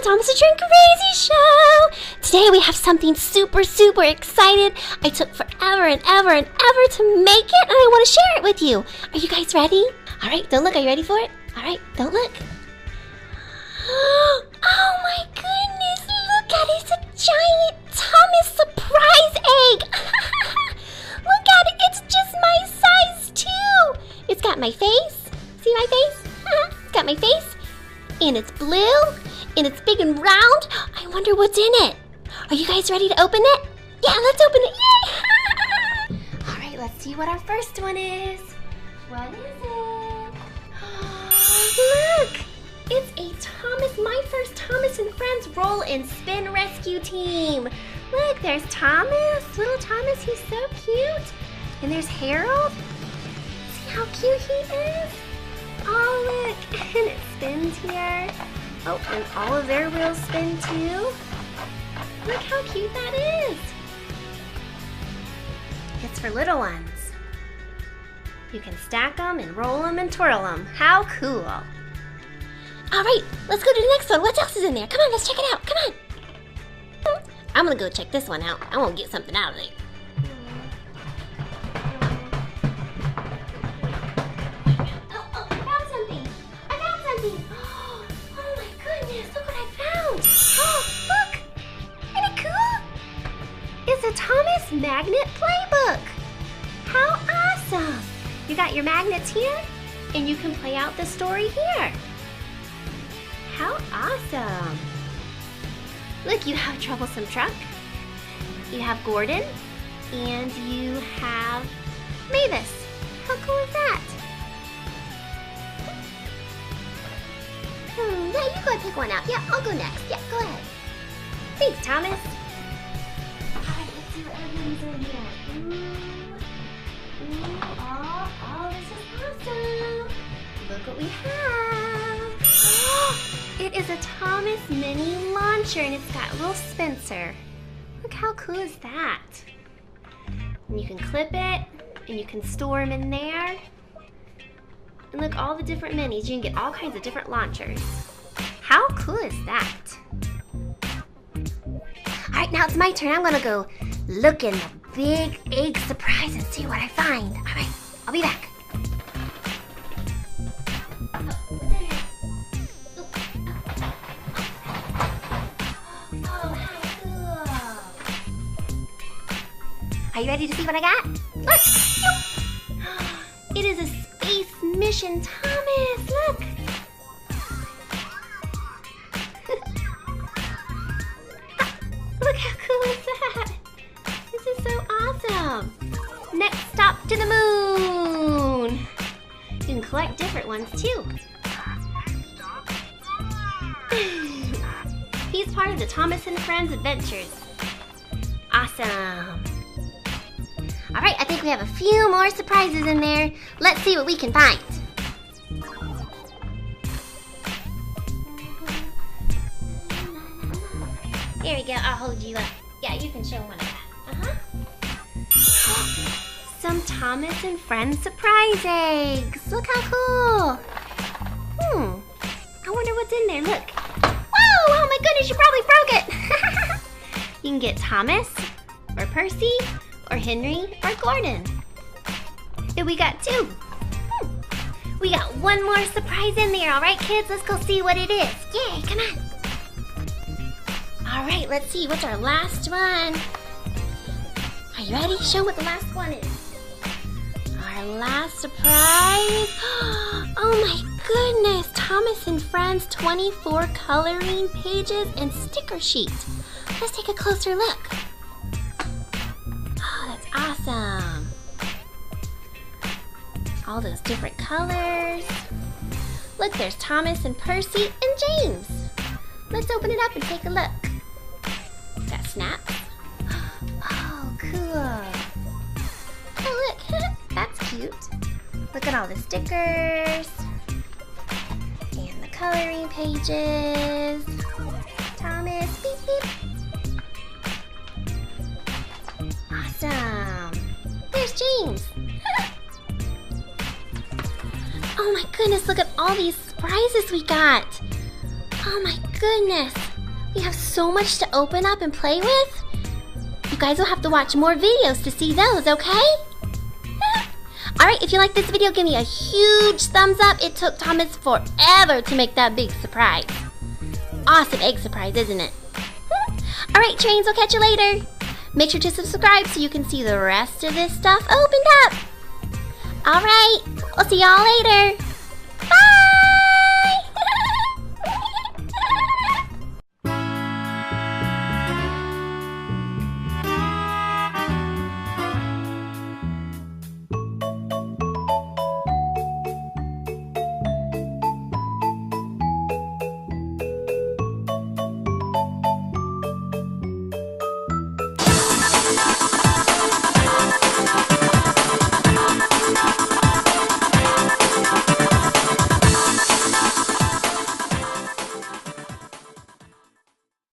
Thomas the Train Crazy Show! Today we have something super excited. I took forever and ever to make it, and I want to share it with you. Are you guys ready? Alright, don't look. Are you ready for it? Alright, don't look. Oh my goodness, look at it. It's a giant Thomas surprise egg. Look at it. It's just my size too. It's got my face. See my face? It's got my face. And it's blue. And it's big and round. I wonder what's in it. Are you guys ready to open it? Yeah, let's open it. Yay! Alright, let's see what our first one is. What is it? Look! It's a Thomas, my first Thomas and Friends roll and spin rescue team. Look, there's Thomas. Little Thomas, he's so cute. And there's Harold. See how cute he is? Oh, look, and it spins here. Oh, and all of their wheels spin too. Look how cute that is. It's for little ones. You can stack them and roll them and twirl them. How cool. All right, let's go to the next one. What else is in there? Come on, let's check it out. Come on. I'm gonna go check this one out. I want to get something out of it. Thomas Magnet Playbook. How awesome! You got your magnets here, and you can play out the story here. How awesome! Look, you have Troublesome Truck, you have Gordon, and you have Mavis. How cool is that? Yeah, you go ahead and pick one out. Yeah, I'll go next. Yeah, go ahead. Thanks, Thomas. In here. Oh, this is awesome. Look what we have. It is a Thomas mini launcher, and it's got little Spencer. Look how cool is that? And you can clip it, and you can store them in there. And look, all the different minis. You can get all kinds of different launchers. How cool is that? All right, now it's my turn. I'm gonna go look in the big egg surprise and see what I find. All right, I'll be back. Oh, how cool. Are you ready to see what I got? Look! It is a Space Mission Thomas. Look! Look how cool is that? This is so awesome. Next stop to the moon. You can collect different ones too. He's part of the Thomas and Friends Adventures. Awesome. All right, I think we have a few more surprises in there. Let's see what we can find. There we go, I'll hold you up. Yeah, you can show one of that. Some Thomas and Friends surprise eggs. Look how cool. I wonder what's in there. Look. Whoa, oh my goodness, you probably broke it. You can get Thomas, or Percy, or Henry, or Gordon. And we got two. We got one more surprise in there. All right, kids, let's go see what it is. Yay, come on. All right, let's see. What's our last one? Are you ready? Show what the last one is. Our last surprise. Oh my goodness. Thomas and Friends 24 coloring pages and sticker sheet. Let's take a closer look. Oh, that's awesome. All those different colors. Look, there's Thomas and Percy and James. Let's open it up and take a look. It's got snaps. Oh, cool. Oh, look, that's cute. Look at all the stickers. And the coloring pages. Thomas, beep, beep. Awesome. There's James. Oh my goodness, look at all these surprises we got. Oh my goodness. We have so much to open up and play with. You guys will have to watch more videos to see those, okay? Alright, if you like this video, give me a huge thumbs up. It took Thomas forever to make that big surprise. Awesome egg surprise, isn't it? Alright, trains, I'll catch you later. Make sure to subscribe so you can see the rest of this stuff opened up. Alright, I'll see y'all later.